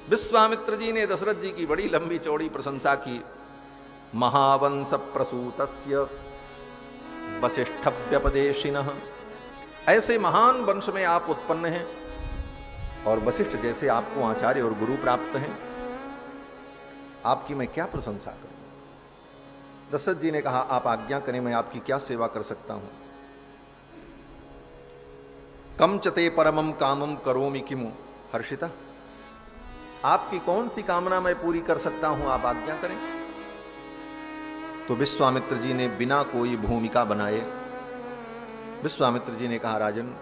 विश्वामित्र जी ने दशरथ जी की बड़ी लंबी चौड़ी प्रशंसा की। महावंश प्रसूतस्य वसिष्ठ व्यपदेशिनः, ऐसे महान वंश में आप उत्पन्न हैं और वशिष्ठ जैसे आपको आचार्य और गुरु प्राप्त हैं, आपकी मैं क्या प्रशंसा करूं। दशरथ जी ने कहा, आप आज्ञा करें, मैं आपकी क्या सेवा कर सकता हूं। कम चते परमम कामम करोमि किमु हर्षिता, आपकी कौन सी कामना मैं पूरी कर सकता हूं, आप आज्ञा करें। तो विश्वामित्र जी ने बिना कोई भूमिका बनाए विश्वामित्र जी ने कहा, राजन,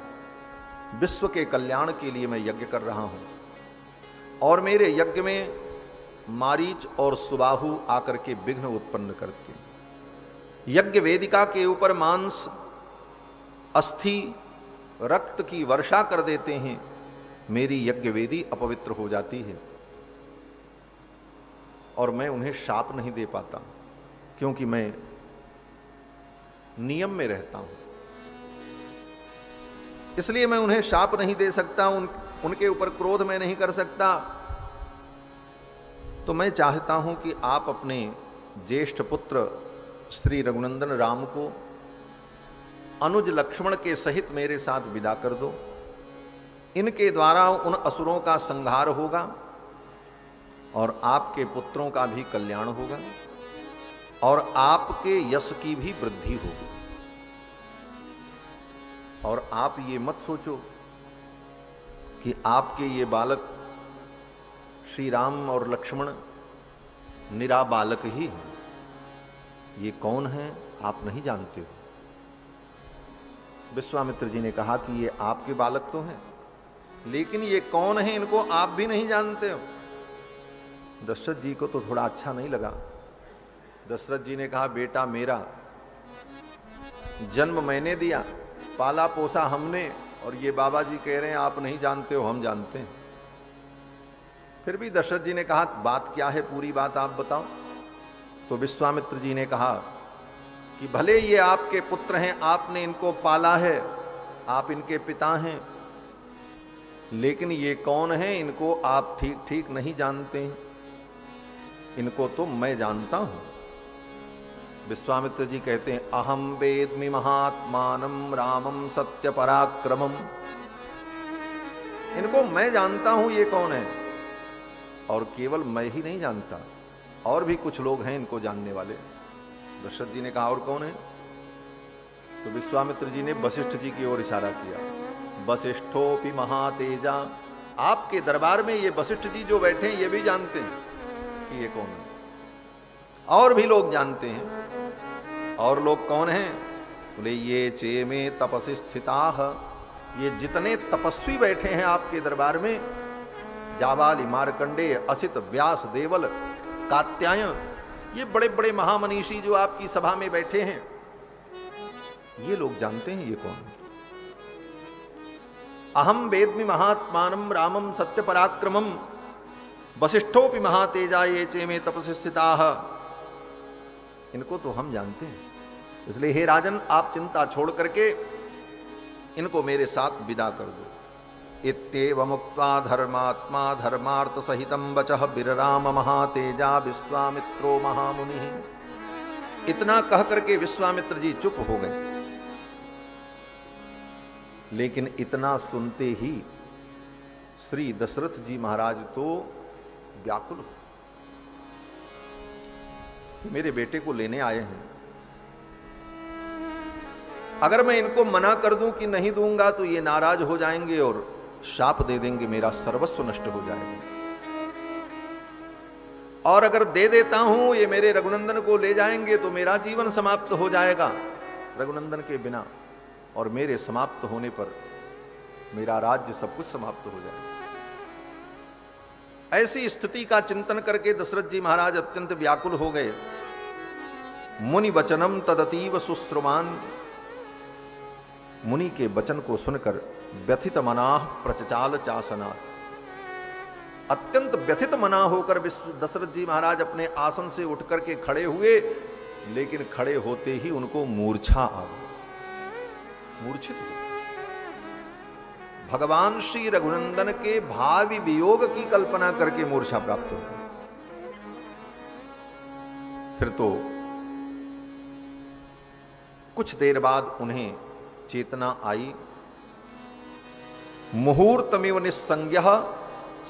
विश्व के कल्याण के लिए मैं यज्ञ कर रहा हूं और मेरे यज्ञ में मारीच और सुबाहु आकर के विघ्न उत्पन्न करते हैं। यज्ञ वेदिका के ऊपर मांस, अस्थि, रक्त की वर्षा कर देते हैं, मेरी यज्ञ वेदी अपवित्र हो जाती है और मैं उन्हें शाप नहीं दे पाता क्योंकि मैं नियम में रहता हूं, इसलिए मैं उन्हें शाप नहीं दे सकता, उनके ऊपर क्रोध मैं नहीं कर सकता। तो मैं चाहता हूं कि आप अपने ज्येष्ठ पुत्र श्री रघुनंदन राम को अनुज लक्ष्मण के सहित मेरे साथ विदा कर दो। इनके द्वारा उन असुरों का संहार होगा और आपके पुत्रों का भी कल्याण होगा और आपके यश की भी वृद्धि होगी। और आप ये मत सोचो कि आपके ये बालक श्री राम और लक्ष्मण निरा बालक ही हैं, ये कौन है आप नहीं जानते हो। विश्वामित्र जी ने कहा कि ये आपके बालक तो हैं, लेकिन ये कौन है इनको आप भी नहीं जानते हो। दशरथ जी को तो थोड़ा अच्छा नहीं लगा। दशरथ जी ने कहा, बेटा मेरा, जन्म मैंने दिया, पाला पोसा हमने, और ये बाबा जी कह रहे हैं आप नहीं जानते हो, हम जानते हैं। फिर भी दशरथ जी ने कहा, बात क्या है, पूरी बात आप बताओ। तो विश्वामित्र जी ने कहा कि भले ये आपके पुत्र हैं, आपने इनको पाला है, आप इनके पिता हैं, लेकिन ये कौन है इनको आप ठीक ठीक नहीं जानते हैं, इनको तो मैं जानता हूं। विश्वामित्र जी कहते हैं, अहम वेद्मि महात्मानम रामम सत्य पराक्रमम, इनको मैं जानता हूं ये कौन है, और केवल मैं ही नहीं जानता, और भी कुछ लोग हैं इनको जानने वाले। दशरथ जी ने कहा, और कौन है। तो विश्वामित्र जी ने वशिष्ठ जी की ओर इशारा किया। वशिष्ठोपि महातेजा, आपके दरबार में ये वशिष्ठ जी जो बैठे हैं ये भी जानते हैं कि ये कौन है, और भी लोग जानते हैं। और लोग कौन हैं, बोले ये चेमे तपसि स्थिताः, ये जितने तपस्वी बैठे हैं आपके दरबार में, जाबाली, मार्कंडेय, असित, व्यास, देवल, कात्यायन, ये बड़े बड़े महामनीषी जो आपकी सभा में बैठे हैं, ये लोग जानते हैं ये कौन है। अहम वेद्मि महात्मानम रामम सत्य पराक्रमम वशिष्ठोपि महातेजा ये चेमे तपसि स्थिताः, इनको तो हम जानते हैं। इसलिए हे राजन, आप चिंता छोड़ करके इनको मेरे साथ विदा कर दो। इत्येवमुक्त्वा धर्मात्मा धर्मार्थ सहितं वचः बिरराम महातेजा विश्वामित्रो महामुनि। इतना कह करके विश्वामित्र जी चुप हो गए। लेकिन इतना सुनते ही श्री दशरथ जी महाराज तो व्याकुल, मेरे बेटे को लेने आए हैं, अगर मैं इनको मना कर दूं कि नहीं दूंगा तो ये नाराज हो जाएंगे और शाप दे देंगे, मेरा सर्वस्व नष्ट हो जाएगा, और अगर दे देता हूं ये मेरे रघुनंदन को ले जाएंगे तो मेरा जीवन समाप्त हो जाएगा रघुनंदन के बिना, और मेरे समाप्त होने पर मेरा राज्य सब कुछ समाप्त हो जाएगा। ऐसी स्थिति का चिंतन करके दशरथ जी महाराज अत्यंत व्याकुल हो गए। मुनि वचनम तदतीव सुश्रुमान, मुनि के वचन को सुनकर व्यथित मनाह प्रचचाल चासना, अत्यंत व्यथित मना होकर दशरथ जी महाराज अपने आसन से उठ करके खड़े हुए, लेकिन खड़े होते ही उनको मूर्छा आ गई, मूर्छित हुए। भगवान श्री रघुनंदन के भावी वियोग की कल्पना करके मूर्छा प्राप्त हो। फिर तो कुछ देर बाद उन्हें चेतना आई। मुहूर्तमिव निस्संज्ञः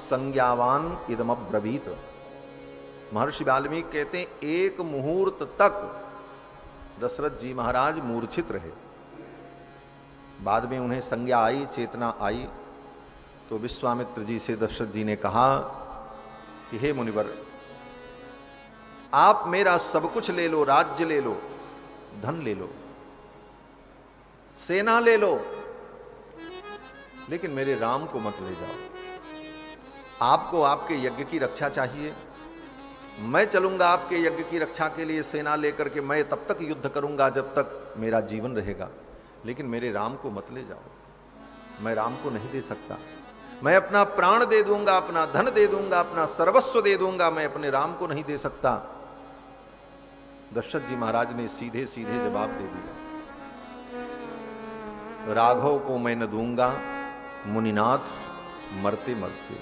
संज्ञावान इदमब्रवीत। महर्षि वाल्मीकि कहते हैं एक मुहूर्त तक दशरथ जी महाराज मूर्छित रहे। बाद में उन्हें संज्ञा आई, चेतना आई, तो विश्वामित्र जी से दशरथ जी ने कहा कि हे मुनिवर, आप मेरा सब कुछ ले लो, राज्य ले लो, धन ले लो, सेना ले लो, लेकिन मेरे राम को मत ले जाओ। आपको आपके यज्ञ की रक्षा चाहिए, मैं चलूंगा आपके यज्ञ की रक्षा के लिए सेना लेकर के, मैं तब तक युद्ध करूंगा जब तक मेरा जीवन रहेगा, लेकिन मेरे राम को मत ले जाओ। मैं राम को नहीं दे सकता। मैं अपना प्राण दे दूंगा, अपना धन दे दूंगा, अपना सर्वस्व दे दूंगा, मैं अपने राम को नहीं दे सकता। दशरथ जी महाराज ने सीधे सीधे जवाब दे दिया, राघव को मैं न दूंगा मुनिनाथ मरते मरते।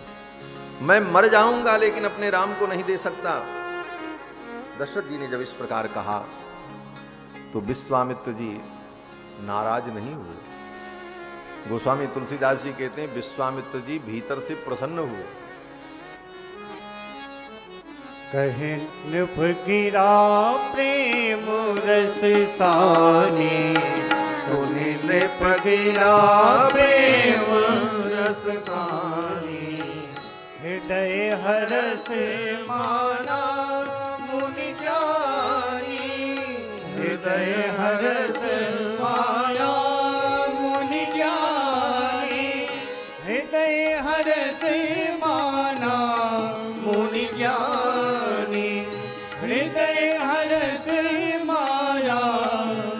मैं मर जाऊंगा लेकिन अपने राम को नहीं दे सकता। दशरथ जी ने जब इस प्रकार कहा तो विश्वामित्र जी नाराज नहीं हुए। गोस्वामी तुलसीदास जी कहते हैं विश्वामित्र जी भीतर से प्रसन्न हुए। कहे नभ गिरा प्रेम रस सानी, सुनि नृप गिरा प्रेम रस सानी। हृदय हरस माना मुनि ज्ञानी, हृदय हरस माना मुनि ज्ञानी, हृदय हरस माना मुनि ज्ञानी, हृदय हरस माना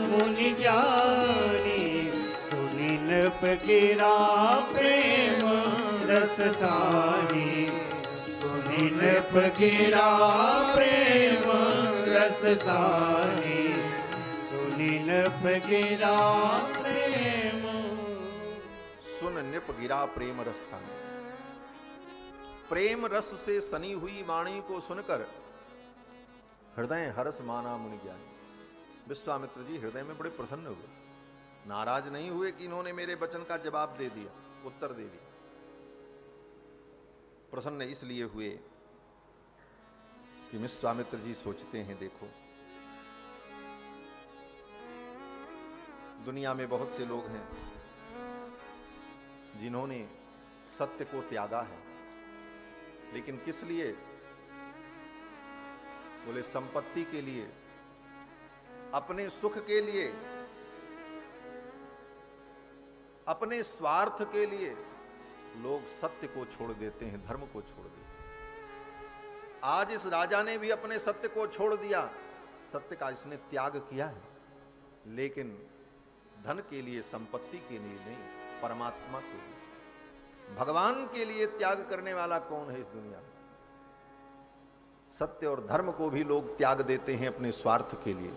मुनि ज्ञानी। सुनि नृप गिरा प्रेम रस सानी, सुनि नृप गिरा प्रेम रस सानी, सुनि नृप गिरा प्रेम। सुन नृप गिरा प्रेम रस सानी। प्रेम रस से सनी हुई वाणी को सुनकर हृदय हरस माना मुनि ज्ञानी। विश्वामित्र जी हृदय में बड़े प्रसन्न हुए, नाराज नहीं हुए कि इन्होंने मेरे वचन का जवाब दे दिया, उत्तर दे दिया। प्रसन्न इसलिए हुए कि विश्वामित्र जी सोचते हैं, देखो दुनिया में बहुत से लोग हैं जिन्होंने सत्य को त्यागा है, लेकिन किस लिए? बोले संपत्ति के लिए, अपने सुख के लिए, अपने स्वार्थ के लिए लोग सत्य को छोड़ देते हैं, धर्म को छोड़ देते हैं। आज इस राजा ने भी अपने सत्य को छोड़ दिया, सत्य का इसने त्याग किया है, लेकिन धन के लिए, संपत्ति के लिए नहीं, परमात्मा के लिए, भगवान के लिए त्याग करने वाला कौन है इस दुनिया में? सत्य और धर्म को भी लोग त्याग देते हैं अपने स्वार्थ के लिए,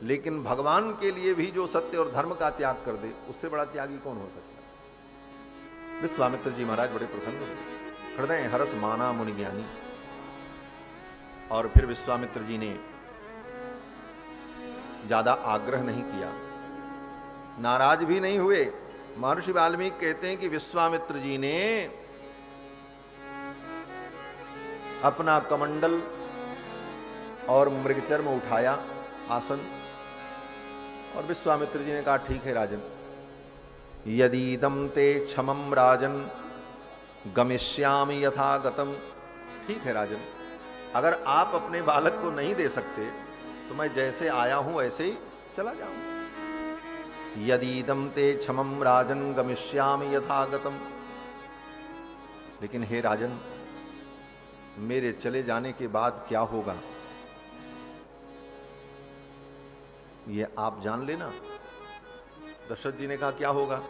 लेकिन भगवान के लिए भी जो सत्य और धर्म का त्याग कर दे, उससे बड़ा त्यागी कौन हो सकता है? विश्वामित्र जी महाराज बड़े प्रसन्न हुए, हृदय हरस माना मुनि ज्ञानी। और फिर विश्वामित्र जी ने ज्यादा आग्रह नहीं किया, नाराज भी नहीं हुए। महर्षि वाल्मीकि कहते हैं कि विश्वामित्र जी ने अपना कमंडल और मृगचर्म उठाया, आसन, और विश्वामित्र जी ने कहा ठीक है राजन, यदीदम ते क्षमम राजन गमिष्यामि यथा गतम। ठीक है राजन, अगर आप अपने बालक को नहीं दे सकते तो मैं जैसे आया हूं ऐसे ही चला जाऊंगा। यदीदम ते क्षमम राजन गमिष्यामि यथा गतम। लेकिन हे राजन, मेरे चले जाने के बाद क्या होगा ये आप जान लेना। दशरथ जी ने कहा क्या होगा?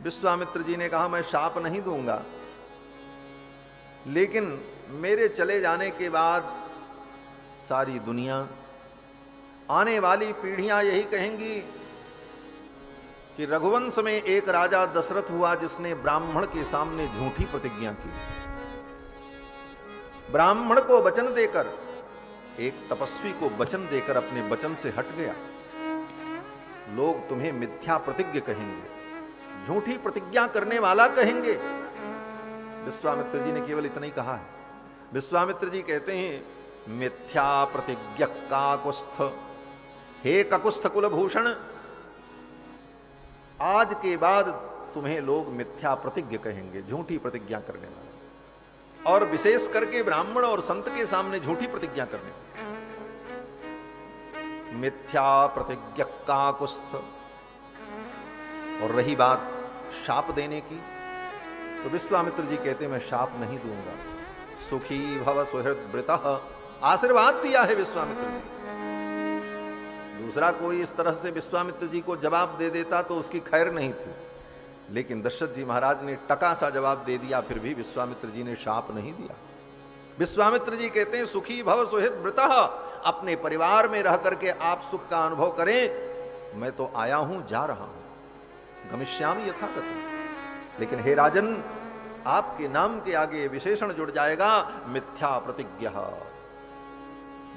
विश्वामित्र जी ने कहा मैं शाप नहीं दूंगा, लेकिन मेरे चले जाने के बाद सारी दुनिया, आने वाली पीढ़ियां यही कहेंगी कि रघुवंश में एक राजा दशरथ हुआ जिसने ब्राह्मण के सामने झूठी प्रतिज्ञा की। ब्राह्मण को वचन देकर, एक तपस्वी को वचन देकर अपने वचन से हट गया। लोग तुम्हें मिथ्या प्रतिज्ञ कहेंगे, झूठी प्रतिज्ञा करने वाला कहेंगे। विश्वामित्र जी ने केवल इतना ही कहा है। विश्वामित्र जी कहते हैं, मिथ्या प्रतिज्ञ काकुस्थ, हे ककुस्थ कुलभूषण, आज के बाद तुम्हें लोग मिथ्या प्रतिज्ञ कहेंगे, झूठी प्रतिज्ञा करने वाले, और विशेष करके ब्राह्मण और संत के सामने झूठी प्रतिज्ञा करने वाले। मिथ्या प्रतिज्ञ काकुस्थ। और रही बात शाप देने की, तो विश्वामित्र जी कहते मैं शाप नहीं दूंगा। सुखी भव सुहृद वृतः, आशीर्वाद दिया है विश्वामित्र जी। दूसरा कोई इस तरह से विश्वामित्र जी को जवाब दे देता तो उसकी खैर नहीं थी, लेकिन दशरथ जी महाराज ने टका सा जवाब दे दिया, फिर भी विश्वामित्र जी ने शाप नहीं दिया। विश्वामित्र जी कहते हैं, सुखी भव सुहृद वृतः, अपने परिवार में रह करके आप सुख का अनुभव करें। मैं तो आया हूं, जा रहा हूं, गमिष्यामि यथाकथम। लेकिन हे राजन, आपके नाम के आगे विशेषण जुड़ जाएगा, मिथ्या प्रतिज्ञा,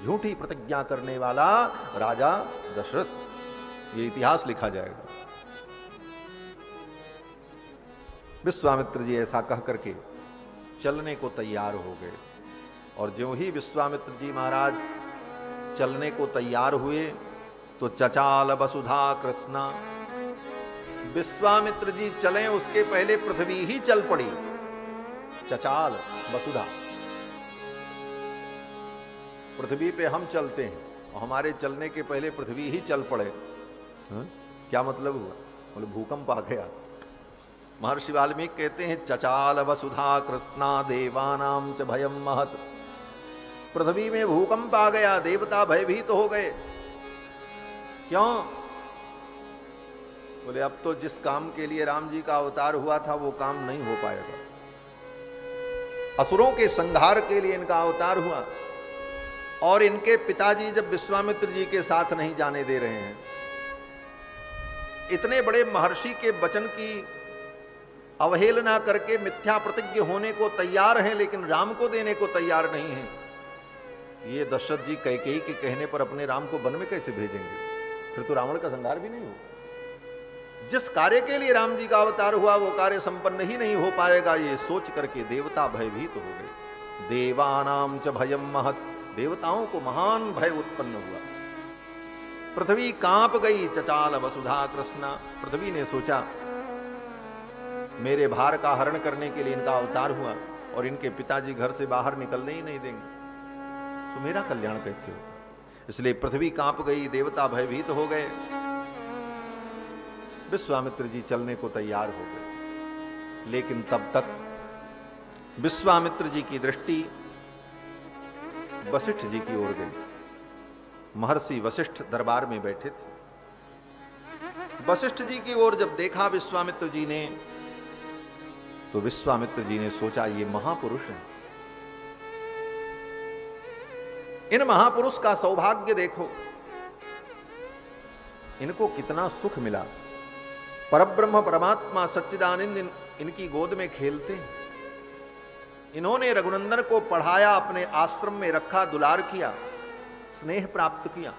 झूठी प्रतिज्ञा करने वाला राजा दशरथ। ये इतिहास लिखा जाएगा। विश्वामित्र जी ऐसा कह करके चलने को तैयार हो गए, और ज्यों ही विश्वामित्र जी महाराज चलने को तैयार हुए तो चचाल वसुधा कृष्णा। विश्वामित्र जी चले उसके पहले पृथ्वी ही चल पड़ी। चचाल वसुधा, पृथ्वी पे हम चलते हैं और हमारे चलने के पहले पृथ्वी ही चल पड़े। क्या मतलब हुआ? बोले भूकंप आ गया। महर्षि वाल्मीकि कहते हैं, चचाल वसुधा कृष्णा देवानाम च भयम महत। पृथ्वी में भूकंप आ गया, देवता भयभीत हो गए। क्यों? बोले अब तो जिस काम के लिए राम जी का अवतार हुआ था वो काम नहीं हो पाएगा। असुरों के संहार के लिए इनका अवतार हुआ, और इनके पिताजी जब विश्वामित्र जी के साथ नहीं जाने दे रहे हैं, इतने बड़े महर्षि के वचन की अवहेलना करके मिथ्या प्रतिज्ञ होने को तैयार हैं, लेकिन राम को देने को तैयार नहीं हैं। ये दशरथ जी कैकेयी के कहने पर अपने राम को वन में कैसे भेजेंगे? फिर तो रावण का संहार भी नहीं हो। जिस कार्य के लिए राम जी का अवतार हुआ वो कार्य संपन्न ही नहीं हो पाएगा। ये सोच करके देवता भयभीत हो गए। देवानाम च भयम महत, देवताओं को महान भय उत्पन्न हुआ। पृथ्वी कांप गई। चचाल वसुधा कृष्णा, पृथ्वी ने सोचा मेरे भार का हरण करने के लिए इनका अवतार हुआ और इनके पिताजी घर से बाहर निकलने ही नहीं देंगे, तो मेरा कल्याण कैसे होगा? इसलिए पृथ्वी कांप गई, देवता भयभीत हो गए। विश्वामित्र जी चलने को तैयार हो गए, लेकिन तब तक विश्वामित्र जी की दृष्टि वशिष्ठ जी की ओर गई। महर्षि वशिष्ठ दरबार में बैठे थे। वशिष्ठ जी की ओर जब देखा विश्वामित्र जी ने, तो विश्वामित्र जी ने सोचा ये महापुरुष हैं। इन महापुरुष का सौभाग्य देखो, इनको कितना सुख मिला। परब्रह्म परमात्मा सच्चिदानंद इनकी गोद में खेलते हैं। इन्होंने रघुनंदन को पढ़ाया, अपने आश्रम में रखा, दुलार किया, स्नेह प्राप्त किया।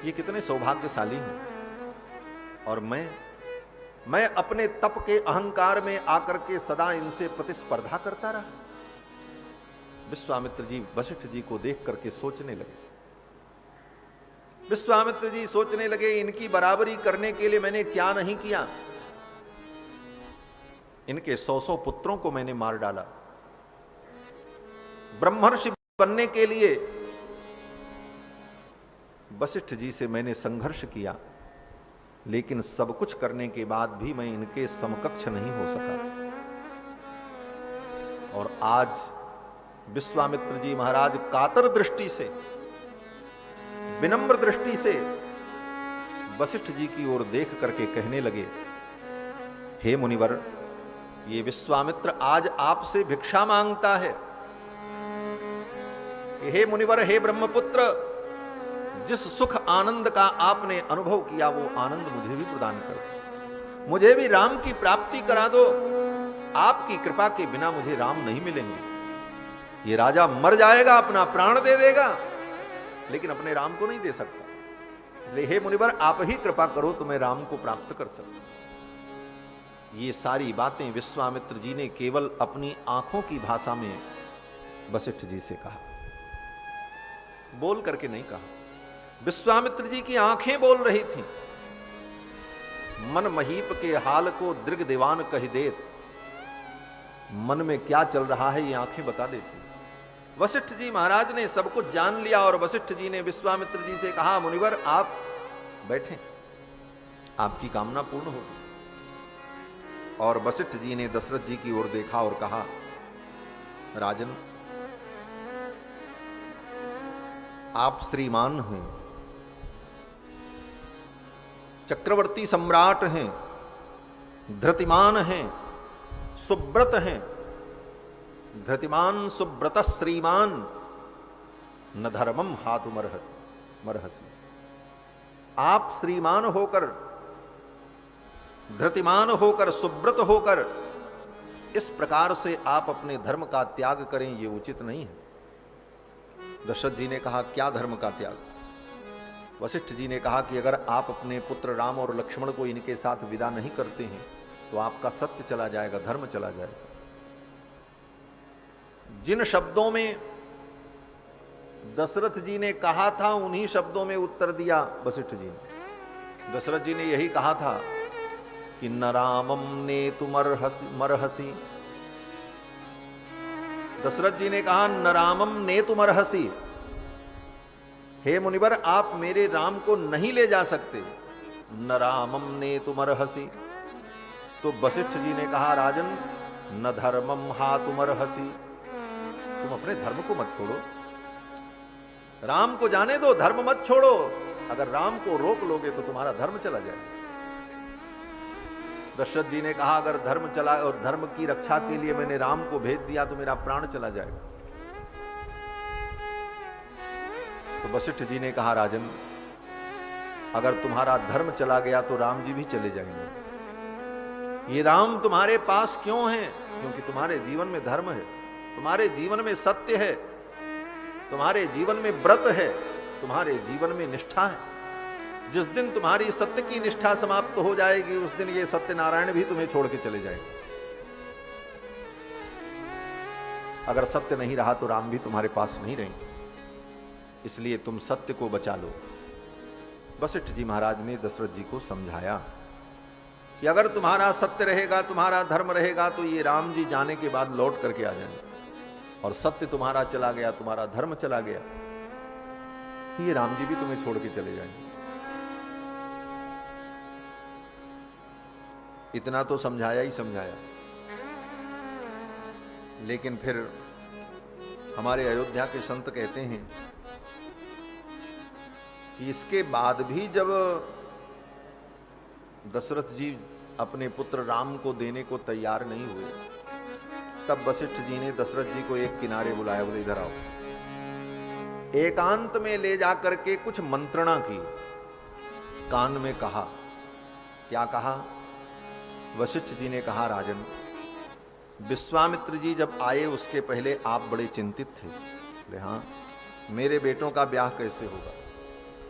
ये कितने सौभाग्यशाली हैं। और मैं अपने तप के अहंकार में आकर के सदा इनसे प्रतिस्पर्धा करता रहा। विश्वामित्र जी वशिष्ठ जी को देख करके सोचने लगे। विश्वामित्र जी सोचने लगे, इनकी बराबरी करने के लिए मैंने क्या नहीं किया। इनके 100 पुत्रों को मैंने मार डाला। ब्रह्मर्षि बनने के लिए वशिष्ठ जी से मैंने संघर्ष किया, लेकिन सब कुछ करने के बाद भी मैं इनके समकक्ष नहीं हो सका। और आज विश्वामित्र जी महाराज कातर दृष्टि से, विनम्र दृष्टि से वशिष्ठ जी की ओर देख करके कहने लगे, हे मुनिवर, ये विश्वामित्र आज आपसे भिक्षा मांगता है। हे मुनिवर, हे ब्रह्मपुत्र, जिस सुख आनंद का आपने अनुभव किया वो आनंद मुझे भी प्रदान कर दो, मुझे भी राम की प्राप्ति करा दो। आपकी कृपा के बिना मुझे राम नहीं मिलेंगे। ये राजा मर जाएगा, अपना प्राण दे देगा, लेकिन अपने राम को नहीं दे सकता। इसलिए हे मुनिवर, आप ही कृपा करो तो मैं राम को प्राप्त कर सकूं। ये सारी बातें विश्वामित्र जी ने केवल अपनी आंखों की भाषा में वशिष्ठ जी से कहा, बोल करके नहीं कहा। विश्वामित्र जी की आंखें बोल रही थीं। मन महीप के हाल को दृग दीवान कह देत, मन में क्या चल रहा है ये आंखें बता देती। वशिष्ठ जी महाराज ने सब कुछ जान लिया और वशिष्ठ जी ने विश्वामित्र जी से कहा, मुनिवर आप बैठें, आपकी कामना पूर्ण होगी। और वशिष्ठ जी ने दशरथ जी की ओर देखा और कहा, राजन आप श्रीमान हैं, चक्रवर्ती सम्राट हैं, धृतिमान हैं, सुब्रत हैं। धृतिमान सुब्रत श्रीमान न धर्मम हातु मरहसी। आप श्रीमान होकर, धृतिमान होकर, सुब्रत होकर इस प्रकार से आप अपने धर्म का त्याग करें, ये उचित नहीं है। दशरथ जी ने कहा, क्या धर्म का त्याग? वशिष्ठ जी ने कहा कि अगर आप अपने पुत्र राम और लक्ष्मण को इनके साथ विदा नहीं करते हैं तो आपका सत्य चला जाएगा, धर्म चला जाएगा। जिन शब्दों में दशरथ जी ने कहा था उन्हीं शब्दों में उत्तर दिया वशिष्ठ जी ने। दशरथ जी ने यही कहा था कि न रामम ने तुमरहसी। दशरथ जी ने कहा, न रामम ने तुमरहसी, हे मुनिवर आप मेरे राम को नहीं ले जा सकते। न रामम ने तुमरहसी। तो वशिष्ठ जी ने कहा, राजन न धर्मम हा तुमरहसी, तुम अपने धर्म को मत छोड़ो, राम को जाने दो, धर्म मत छोड़ो। अगर राम को रोक लोगे तो तुम्हारा धर्म चला जाएगा। दशरथ जी ने कहा, अगर धर्म चला और धर्म की रक्षा के लिए मैंने राम को भेज दिया तो मेरा प्राण चला जाएगा। तो वशिष्ठ जी ने कहा, राजन अगर तुम्हारा धर्म चला गया तो राम जी भी चले जाएंगे। ये राम तुम्हारे पास क्यों हैं? क्योंकि तुम्हारे जीवन में धर्म है, तुम्हारे जीवन में सत्य है, तुम्हारे जीवन में व्रत है, तुम्हारे जीवन में निष्ठा है। जिस दिन तुम्हारी सत्य की निष्ठा समाप्त हो जाएगी उस दिन ये सत्यनारायण भी तुम्हें छोड़ के चले जाएंगे। अगर सत्य नहीं रहा तो राम भी तुम्हारे पास नहीं रहेंगे, इसलिए तुम सत्य को बचा लो। वशिष्ठ जी महाराज ने दशरथ जी को समझाया कि अगर तुम्हारा सत्य रहेगा, तुम्हारा धर्म रहेगा तो ये राम जी जाने के बाद लौट करके आ जाएंगे, और सत्य तुम्हारा चला गया, तुम्हारा धर्म चला गया, ये राम जी भी तुम्हें छोड़ के चले जाएंगे। इतना तो समझाया ही समझाया, लेकिन फिर हमारे अयोध्या के संत कहते हैं कि इसके बाद भी जब दशरथ जी अपने पुत्र राम को देने को तैयार नहीं हुए, तब वशिष्ठ जी ने दशरथ जी को एक किनारे बुलाया, बोले इधर आओ। एकांत में ले जाकर के कुछ मंत्रणा की, कान में कहा। क्या कहा? वशिष्ठ जी ने कहा, राजन विश्वामित्र जी जब आए उसके पहले आप बड़े चिंतित थे। बोले हाँ, मेरे बेटों का ब्याह कैसे होगा?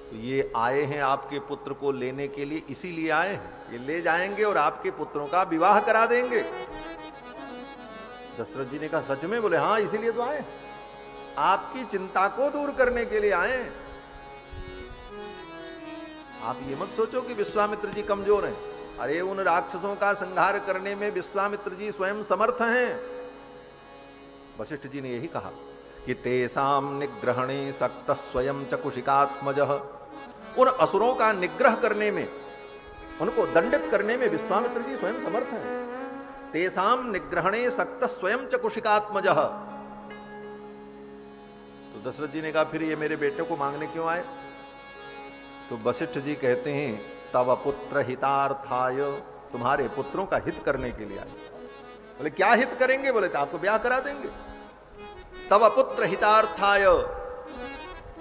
तो ये आए हैं आपके पुत्र को लेने के लिए, इसीलिए आए हैं, ये ले जाएंगे और आपके पुत्रों का विवाह करा देंगे। दशरथ जी ने कहा, सच में? बोले हाँ, इसीलिए तो आए, आपकी चिंता को दूर करने के लिए आए। आप ये मत सोचो कि विश्वामित्र जी कमजोर हैं। अरे उन राक्षसों का संहार करने में विश्वामित्र जी स्वयं समर्थ हैं। वशिष्ठ जी ने यही कहा कि तेसाम निग्रहणे सक्त स्वयं चकुशिकात्मजः, उन असुरों का निग्रह करने में, उनको दंडित करने में विश्वामित्र जी स्वयं समर्थ हैं। तेसाम निग्रहणे सक्त स्वयं चकुशिकात्मजः। तो दशरथ जी ने कहा, फिर ये मेरे बेटे को मांगने क्यों आए? तो वशिष्ठ जी कहते हैं, तव पुत्र हितार्थाय, तुम्हारे पुत्रों का हित करने के लिए आए। बोले क्या हित करेंगे? बोले तो आपको ब्याह करा देंगे। तव पुत्र हितार्थाय,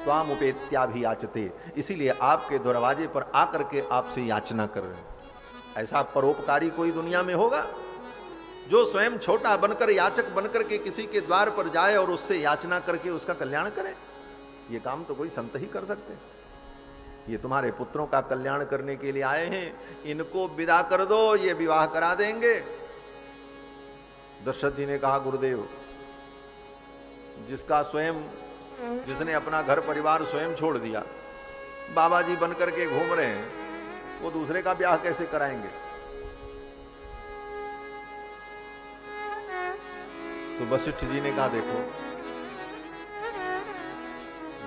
त्वाम उपेत्याभियाचते, इसीलिए आपके दरवाजे पर आकर के आपसे याचना कर रहे हैं। ऐसा परोपकारी कोई दुनिया में होगा जो स्वयं छोटा बनकर, याचक बनकर के किसी के द्वार पर जाए और उससे याचना करके उसका कल्याण करे? ये काम तो कोई संत ही कर सकते हैं। ये तुम्हारे पुत्रों का कल्याण करने के लिए आए हैं, इनको विदा कर दो, ये विवाह करा देंगे। दशरथ जी ने कहा, गुरुदेव, जिसने अपना घर परिवार स्वयं छोड़ दिया, बाबा जी बनकर के घूम रहे हैं, वो दूसरे का ब्याह कैसे कराएंगे? तो वशिष्ठ जी ने कहा, देखो,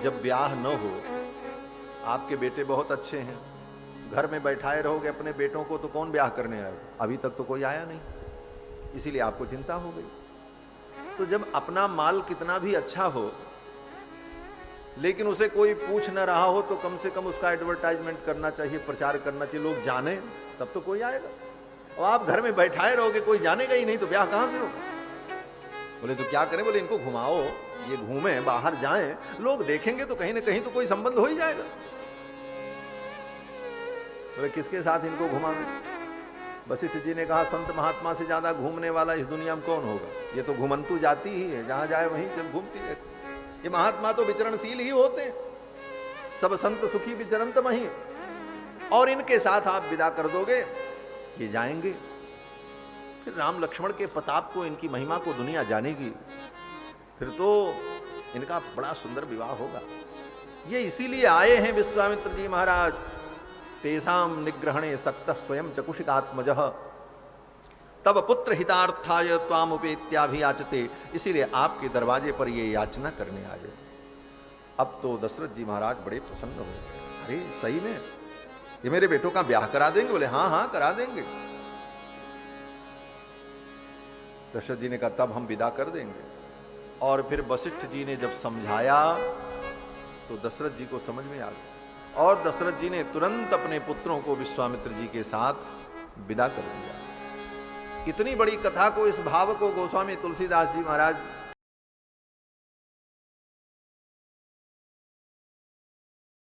जब ब्याह न हो, आपके बेटे बहुत अच्छे हैं, घर में बैठाए रहोगे अपने बेटों को, तो कौन ब्याह करने आएगा? अभी तक तो कोई आया नहीं, इसीलिए आपको चिंता हो गई। तो जब अपना माल कितना भी अच्छा हो, लेकिन उसे कोई पूछ न रहा हो, तो कम से कम उसका एडवर्टाइजमेंट करना चाहिए, प्रचार करना चाहिए, लोग जाने, तब तो कोई आएगा। और आप घर में बैठाए रहोगे, कोई जानेगा ही नहीं, तो ब्याह कहां से होगा? बोले तो क्या करें? बोले इनको घुमाओ, ये घूमें, बाहर जाएं, लोग देखेंगे तो कहीं ना कहीं तो कोई संबंध हो ही जाएगा। बोले किसके साथ इनको घुमावे? वशिष्ठ जी ने कहा, संत महात्मा से ज्यादा घूमने वाला इस दुनिया में कौन होगा? ये तो घुमंतु जाती ही है, जहां जाए वहीं जब घूमती रहती। ये महात्मा तो विचरणशील ही होते हैं, सब संत सुखी विचरंत वहीं, और इनके साथ आप विदा कर दोगे, ये जाएंगे, फिर राम लक्ष्मण के प्रताप को, इनकी महिमा को दुनिया जानेगी, फिर तो इनका बड़ा सुंदर विवाह होगा। ये इसीलिए आए हैं विश्वामित्र जी महाराज, तेषाम निग्रहणे सक्त स्वयं चकुशिकात्मजः तब पुत्र हितार्थाय त्वाम उपेत्याभियाचते, इसीलिए आपके दरवाजे पर ये याचना करने आए। अब तो दशरथ जी महाराज बड़े प्रसन्न हो गए। अरे सही में ये मेरे बेटों का ब्याह करा देंगे? बोले हाँ हाँ करा देंगे। दशरथ जी ने कहा, तब हम विदा कर देंगे। और फिर वशिष्ठ जी ने जब समझाया तो दशरथ जी को समझ में आ गया, और दशरथ जी ने तुरंत अपने पुत्रों को विश्वामित्र जी के साथ विदा कर दिया। इतनी बड़ी कथा को, इस भाव को गोस्वामी तुलसीदास जी महाराज